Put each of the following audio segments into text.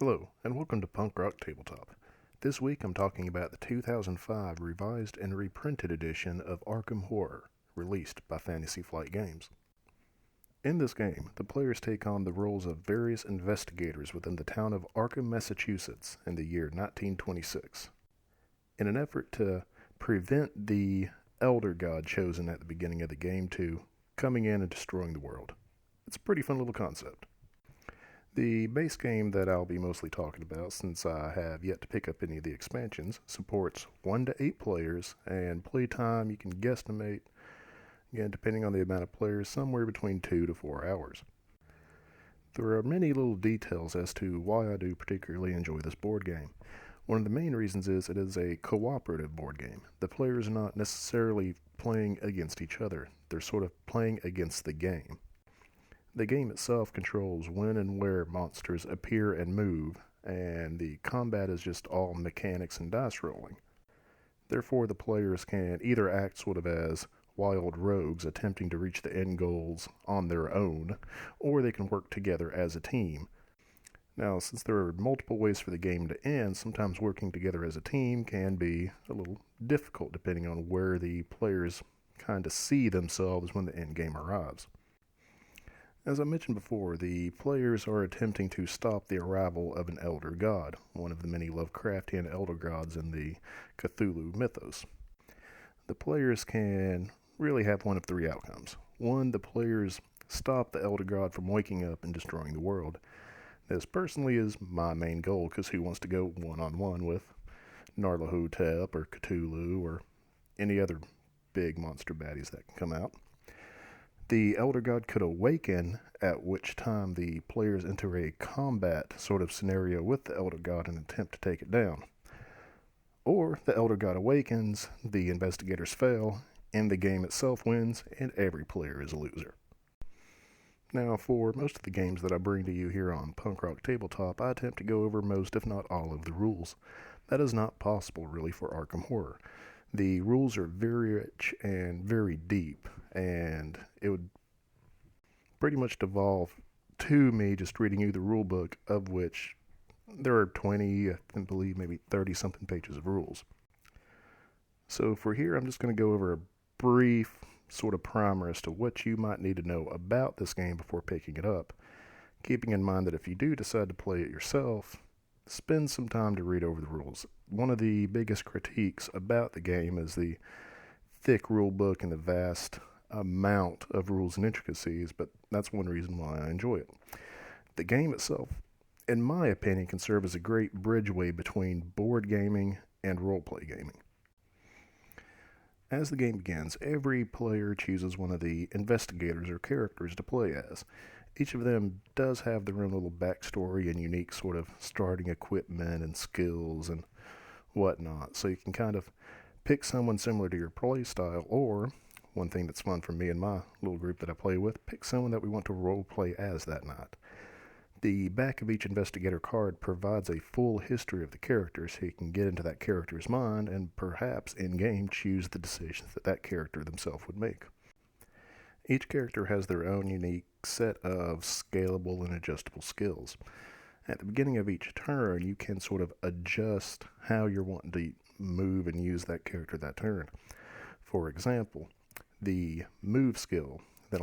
Hello, and welcome to Punk Rock Tabletop. This week I'm talking about the 2005 revised and reprinted edition of Arkham Horror, released by Fantasy Flight Games. In this game, the players take on the roles of various investigators within the town of Arkham, Massachusetts in the year 1926. In an effort to prevent the Elder God chosen at the beginning of the game to coming in and destroying the world. It's a pretty fun little concept. The base game that I'll be mostly talking about, since I have yet to pick up any of the expansions, supports 1 to 8 players, and playtime you can guesstimate, again depending on the amount of players, somewhere between 2 to 4 hours. There are many little details as to why I do particularly enjoy this board game. One of the main reasons is it is a cooperative board game. The players are not necessarily playing against each other, they're sort of playing against the game. The game itself controls when and where monsters appear and move, and the combat is just all mechanics and dice rolling. Therefore, the players can either act sort of as wild rogues attempting to reach the end goals on their own, or they can work together as a team. Now, since there are multiple ways for the game to end, sometimes working together as a team can be a little difficult depending on where the players kind of see themselves when the end game arrives. As I mentioned before, the players are attempting to stop the arrival of an Elder God, one of the many Lovecraftian Elder Gods in the Cthulhu mythos. The players can really have one of 3 outcomes. 1, the players stop the Elder God from waking up and destroying the world. This personally is my main goal, because who wants to go one-on-one with Nyarlathotep or Cthulhu or any other big monster baddies that can come out? The Elder God could awaken, at which time the players enter a combat sort of scenario with the Elder God and attempt to take it down. Or the Elder God awakens, the investigators fail, and the game itself wins, and every player is a loser. Now, for most of the games that I bring to you here on Punk Rock Tabletop, I attempt to go over most, if not all, of the rules. That is not possible, really, for Arkham Horror. The rules are very rich and very deep, and it would pretty much devolve to me just reading you the rule book, of which there are 20, I believe maybe 30 something pages of rules. So for here, I'm just going to go over a brief sort of primer as to what you might need to know about this game before picking it up, keeping in mind that if you do decide to play it yourself, spend some time to read over the rules. One of the biggest critiques about the game is the thick rule book and the vast amount of rules and intricacies, but that's one reason why I enjoy it. The game itself, in my opinion, can serve as a great bridgeway between board gaming and roleplay gaming. As the game begins, every player chooses one of the investigators or characters to play as. Each of them does have their own little backstory and unique sort of starting equipment and skills and whatnot. So you can kind of pick someone similar to your play style, or one thing that's fun for me and my little group that I play with, pick someone that we want to role play as that night. The back of each investigator card provides a full history of the character, so you can get into that character's mind and perhaps in-game choose the decisions that that character themselves would make. Each character has their own unique set of scalable and adjustable skills. At the beginning of each turn, you can sort of adjust how you're wanting to move and use that character that turn. For example, the move skill that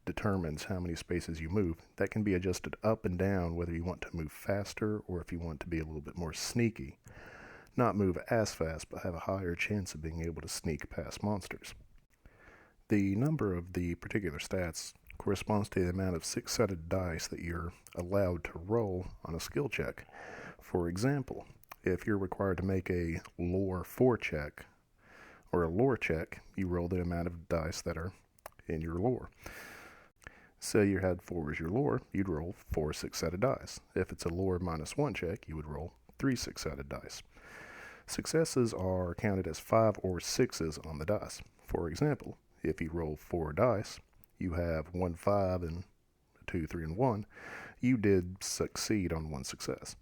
determines how many spaces you move, that can be adjusted up and down whether you want to move faster or if you want to be a little bit more sneaky. Not move as fast, but have a higher chance of being able to sneak past monsters. The number of the particular stats corresponds to the amount of 6-sided dice that you're allowed to roll on a skill check. For example, if you're required to make a lore 4 check, or a lore check, you roll the amount of dice that are in your lore. Say you had 4 as your lore, you'd roll 4 6-sided dice. If it's a lore -1 check, you would roll 3 6-sided dice. Successes are counted as 5 or 6s on the dice. For example, if you roll 4 dice, you have 1 5 and 2 3 and 1, you did succeed on 1 success.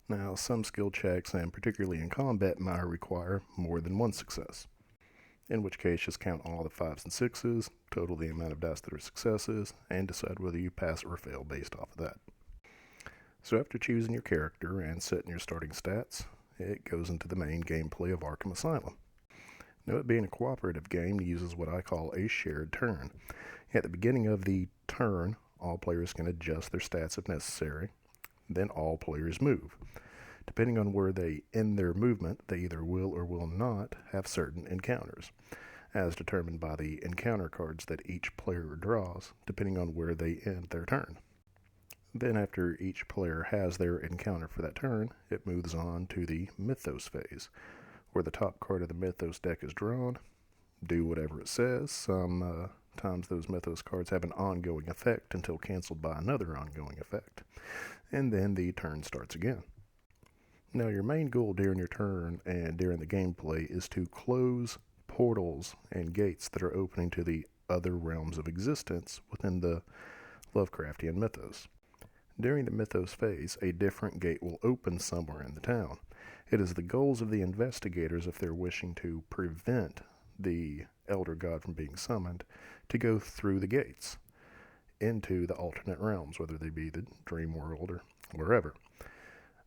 Now, some skill checks, and particularly in combat, might require more than 1 success, in which case just count all the 5s and 6s, total the amount of dice that are successes, and decide whether you pass or fail based off of that. So after choosing your character and setting your starting stats, it goes into the main gameplay of Arkham Asylum. Now, it being a cooperative game uses what I call a shared turn. At the beginning of the turn, all players can adjust their stats if necessary. Then all players move. Depending on where they end their movement, they either will or will not have certain encounters, as determined by the encounter cards that each player draws, depending on where they end their turn. Then after each player has their encounter for that turn, it moves on to the Mythos phase, where the top card of the Mythos deck is drawn. Do whatever it says. Sometimes those Mythos cards have an ongoing effect until canceled by another ongoing effect. And then the turn starts again. Now, your main goal during your turn and during the gameplay is to close portals and gates that are opening to the other realms of existence within the Lovecraftian mythos. During the mythos phase, a different gate will open somewhere in the town. It is the goals of the investigators, if they're wishing to prevent the Elder God from being summoned, to go through the gates into the alternate realms, whether they be the dream world or wherever.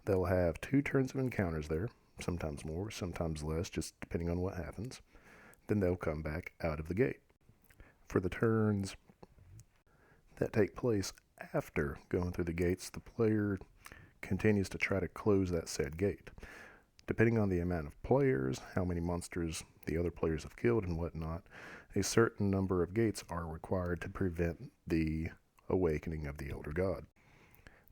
They'll have 2 turns of encounters there, sometimes more, sometimes less, just depending on what happens. Then they'll come back out of the gate. For the turns that take place after going through the gates, the player continues to try to close that said gate. Depending on the amount of players, how many monsters the other players have killed and whatnot, a certain number of gates are required to prevent the awakening of the Elder God.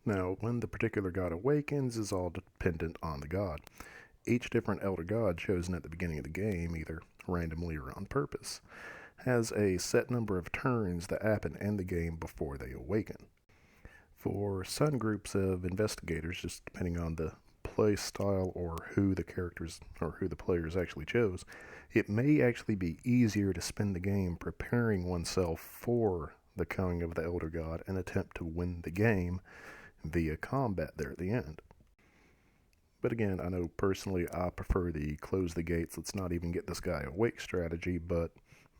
Now, when the particular god awakens is all dependent on the god. Each different Elder God chosen at the beginning of the game, either randomly or on purpose, has a set number of turns that happen in the game before they awaken. For some groups of investigators, just depending on the play style or who the characters or who the players actually chose, it may actually be easier to spend the game preparing oneself for the coming of the Elder God and attempt to win the game via combat there at the end. But again, I know personally I prefer the close the gates, let's not even get this guy awake strategy, but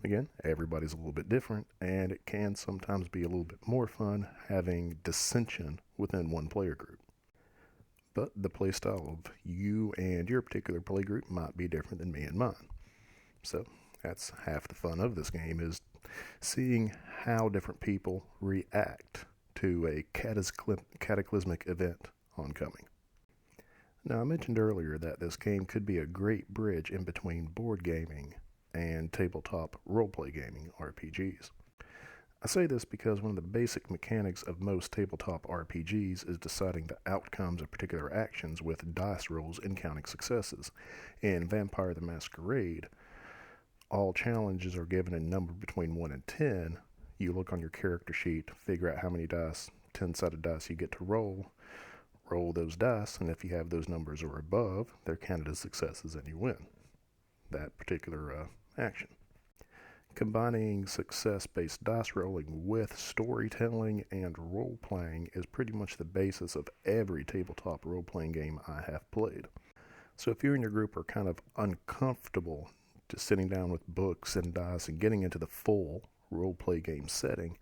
again, everybody's a little bit different, and it can sometimes be a little bit more fun having dissension within one player group. But the playstyle of you and your particular play group might be different than me and mine. So that's half the fun of this game, is seeing how different people react to a cataclysmic event oncoming. Now, I mentioned earlier that this game could be a great bridge in between board gaming and tabletop roleplay gaming RPGs. I say this because one of the basic mechanics of most tabletop RPGs is deciding the outcomes of particular actions with dice rolls and counting successes. In Vampire the Masquerade, all challenges are given a number between 1 and 10. You look on your character sheet, figure out how many dice, 10-sided dice you get to roll those dice, and if you have those numbers or above, they're counted as successes and you win that particular action. Combining success-based dice rolling with storytelling and role-playing is pretty much the basis of every tabletop role-playing game I have played. So if you and your group are kind of uncomfortable just sitting down with books and dice and getting into the full role-play game setting,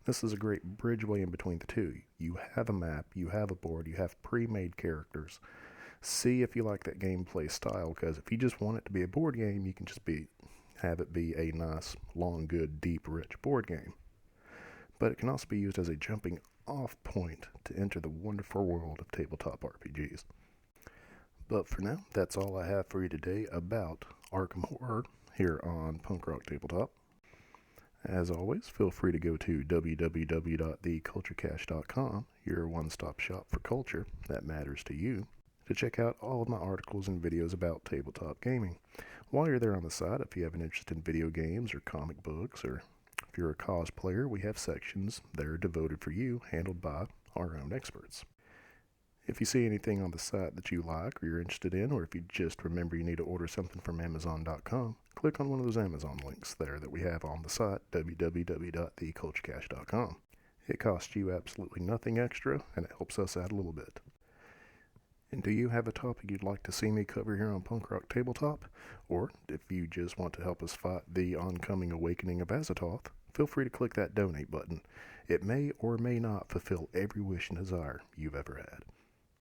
this is a great bridgeway in between the two. You have a map, you have a board, you have pre-made characters. See if you like that gameplay style, because if you just want it to be a board game, you can just have it be a nice, long, good, deep, rich board game. But it can also be used as a jumping off point to enter the wonderful world of tabletop RPGs. But for now, that's all I have for you today about Arkham Horror here on Punk Rock Tabletop. As always, feel free to go to www.theculturecache.com, your one-stop shop for culture that matters to you, to check out all of my articles and videos about tabletop gaming. While you're there on the site, if you have an interest in video games or comic books, or if you're a cosplayer, we have sections there devoted for you, handled by our own experts. If you see anything on the site that you like or you're interested in, or if you just remember you need to order something from Amazon.com, click on one of those Amazon links there that we have on the site, www.theculturecache.com. It costs you absolutely nothing extra, and it helps us out a little bit. And do you have a topic you'd like to see me cover here on Punk Rock Tabletop? Or if you just want to help us fight the oncoming awakening of Azathoth, feel free to click that donate button. It may or may not fulfill every wish and desire you've ever had.